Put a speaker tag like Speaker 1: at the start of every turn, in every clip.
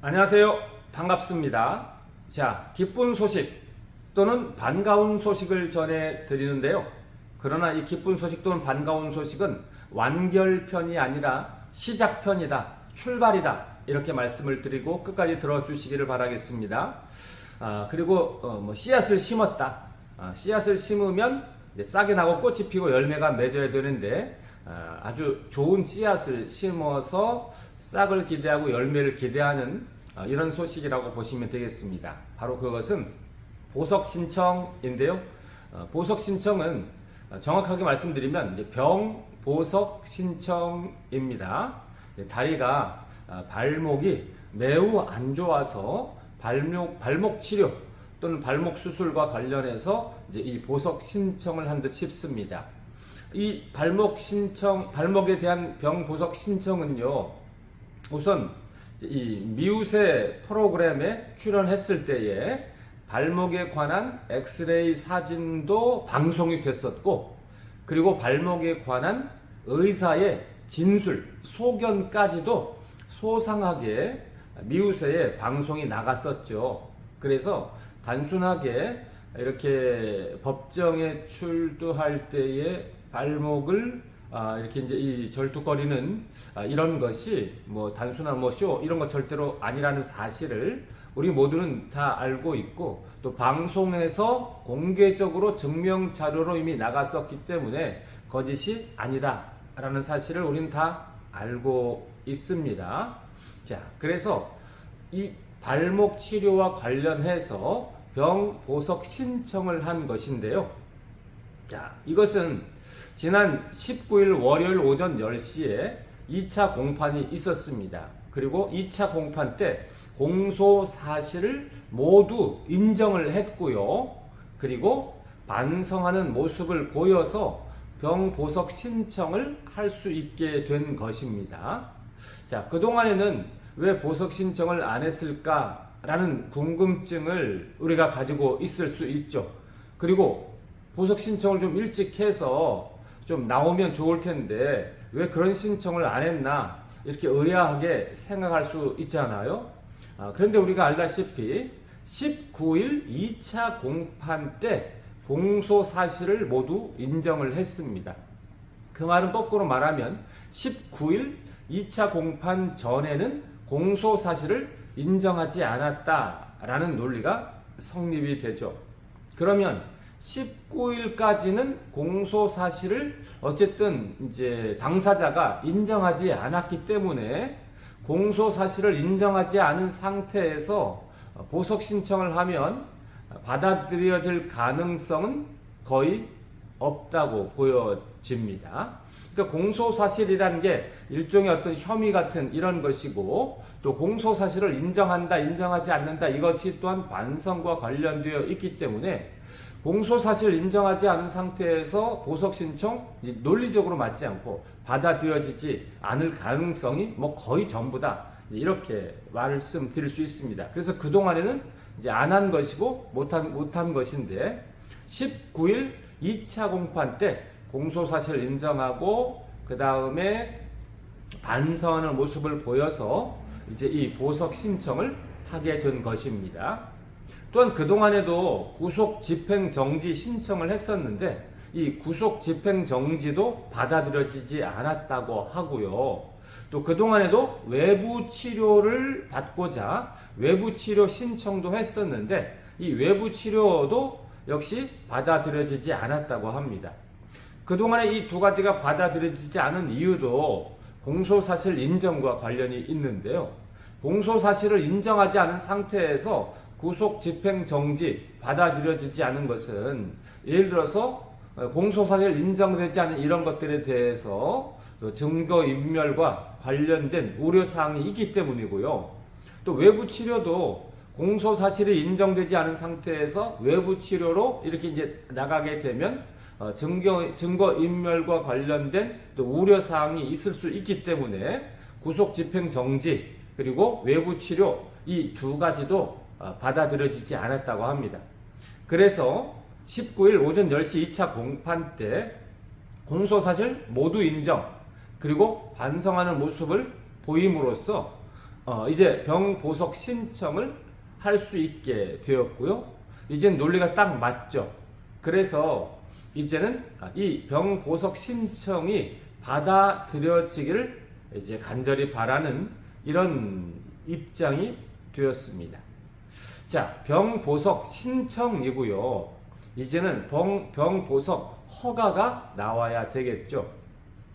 Speaker 1: 안녕하세요. 반갑습니다. 자, 기쁜 소식 또는 반가운 소식을 전해 드리는데요. 그러나 이 기쁜 소식 또는 반가운 소식은 완결편이 아니라 시작편이다, 출발이다, 이렇게 말씀을 드리고 끝까지 들어주시기를 바라겠습니다. 그리고 씨앗을 심었다. 씨앗을 심으면 이제 싹이 나고 꽃이 피고 열매가 맺어야 되는데, 아주 좋은 씨앗을 심어서 싹을 기대하고 열매를 기대하는 이런 소식이라고 보시면 되겠습니다. 바로 그것은 보석 신청인데요. 보석 신청은 정확하게 말씀드리면 이제 병보석 신청입니다. 다리가 발목이 매우 안 좋아서 발목 치료 또는 발목 수술과 관련해서 이제 이 보석 신청을 한 듯 싶습니다. 이 발목에 대한 병보석 신청은요, 우선 이 미우새 프로그램에 출연했을 때에 발목에 관한 엑스레이 사진도 방송이 됐었고, 그리고 발목에 관한 의사의 진술, 소견까지도 소상하게 미우새에 방송이 나갔었죠. 그래서 단순하게 이렇게 법정에 출두할 때에 발목을 이렇게 이제 이 절뚝거리는 이런 것이 단순한 쇼 이런 것 절대로 아니라는 사실을 우리 모두는 다 알고 있고, 또 방송에서 공개적으로 증명 자료로 이미 나갔었기 때문에 거짓이 아니다라는 사실을 우리는 다 알고 있습니다. 자, 그래서 이 발목 치료와 관련해서 병보석 신청을 한 것인데요. 자, 이것은 지난 19일 월요일 오전 10시에 2차 공판이 있었습니다. 그리고 2차 공판 때 공소 사실을 모두 인정을 했고요. 그리고 반성하는 모습을 보여서 병보석 신청을 할 수 있게 된 것입니다. 자, 그동안에는 왜 보석 신청을 안 했을까라는 궁금증을 우리가 가지고 있을 수 있죠. 그리고 보석 신청을 좀 일찍 해서 좀 나오면 좋을 텐데 왜 그런 신청을 안 했나, 이렇게 의아하게 생각할 수 있잖아요. 그런데 우리가 알다시피 19일 2차 공판 때 공소 사실을 모두 인정을 했습니다. 그 말은 거꾸로 말하면 19일 2차 공판 전에는 공소 사실을 인정하지 않았다라는 논리가 성립이 되죠. 그러면 19일까지는 공소 사실을 어쨌든 이제 당사자가 인정하지 않았기 때문에 공소 사실을 인정하지 않은 상태에서 보석 신청을 하면 받아들여질 가능성은 거의 없다고 보여집니다. 그러니까 공소 사실이라는 게 일종의 어떤 혐의 같은 이런 것이고, 또 공소 사실을 인정한다, 인정하지 않는다, 이것이 또한 반성과 관련되어 있기 때문에 공소사실을 인정하지 않은 상태에서 보석 신청 논리적으로 맞지 않고 받아들여지지 않을 가능성이 거의 전부다, 이렇게 말씀드릴 수 있습니다. 그래서 그동안에는 이제 안 한 것이고 못한 것인데 19일 2차 공판 때 공소사실을 인정하고 그 다음에 반성하는 모습을 보여서 이제 이 보석 신청을 하게 된 것입니다. 또한 그동안에도 구속 집행 정지 신청을 했었는데 이 구속 집행 정지도 받아들여지지 않았다고 하고요. 또 그동안에도 외부 치료를 받고자 외부 치료 신청도 했었는데 이 외부 치료도 역시 받아들여지지 않았다고 합니다. 그동안에 이 두 가지가 받아들여지지 않은 이유도 공소사실 인정과 관련이 있는데요. 공소사실을 인정하지 않은 상태에서 구속 집행 정지 받아들여지지 않은 것은, 예를 들어서 공소사실 인정되지 않은 이런 것들에 대해서 증거인멸과 관련된 우려사항이 있기 때문이고요. 또 외부 치료도 공소사실이 인정되지 않은 상태에서 외부 치료로 이렇게 이제 나가게 되면 증거인멸과 관련된 또 우려사항이 있을 수 있기 때문에 구속 집행 정지 그리고 외부 치료 이 두 가지도 받아들여지지 않았다고 합니다. 그래서 19일 오전 10시 2차 공판 때 공소사실 모두 인정 그리고 반성하는 모습을 보임으로써 이제 병보석 신청을 할 수 있게 되었고요. 이젠 논리가 딱 맞죠. 그래서 이제는 이 병보석 신청이 받아들여지기를 이제 간절히 바라는 이런 입장이 되었습니다. 자, 병보석 신청이고요. 이제는 병보석 허가가 나와야 되겠죠.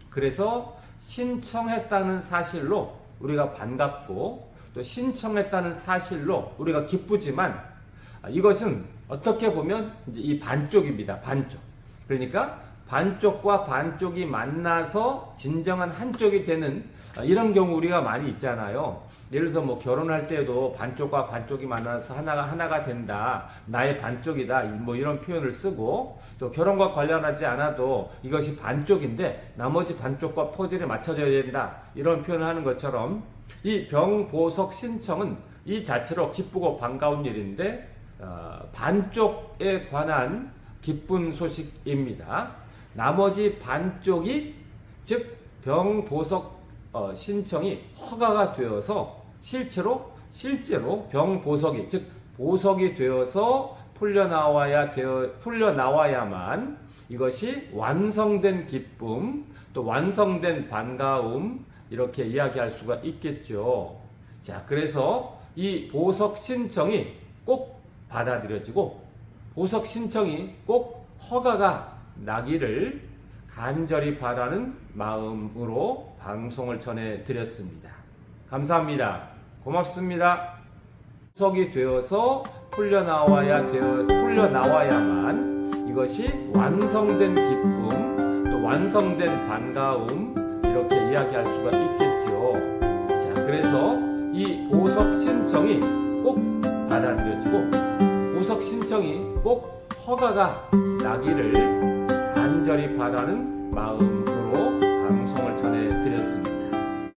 Speaker 1: 그래서 신청했다는 사실로 우리가 반갑고 또 신청했다는 사실로 우리가 기쁘지만 이것은 어떻게 보면 이제 이 반쪽입니다. 반쪽. 그러니까 반쪽과 반쪽이 만나서 진정한 한쪽이 되는 이런 경우 우리가 많이 있잖아요. 예를 들어서 뭐 결혼할 때도 반쪽과 반쪽이 만나서 하나가 된다. 나의 반쪽이다. 뭐 이런 표현을 쓰고 또 결혼과 관련하지 않아도 이것이 반쪽인데 나머지 반쪽과 퍼즐이 맞춰져야 된다. 이런 표현을 하는 것처럼 이 병보석 신청은 이 자체로 기쁘고 반가운 일인데 반쪽에 관한 기쁜 소식입니다. 나머지 반쪽이 즉 병보석 신청이 허가가 되어서 실제로 병보석이 즉 보석이 되어서 풀려나와야만 이것이 완성된 기쁨 또 완성된 반가움 이렇게 이야기할 수가 있겠죠. 자, 그래서 이 보석 신청이 꼭 받아들여지고 보석 신청이 꼭 허가가 나기를 간절히 바라는 마음으로 방송을 전해드렸습니다. 감사합니다. 고맙습니다. 보석이 되어서 풀려나와야만 이것이 완성된 기쁨 또 완성된 반가움 이렇게 이야기할 수가 있겠죠. 자, 그래서 이 보석 신청이 꼭 받아들여지고 보석 신청이 꼭 허가가 나기를 간절히 바라는 마음으로 방송을 전해드렸습니다.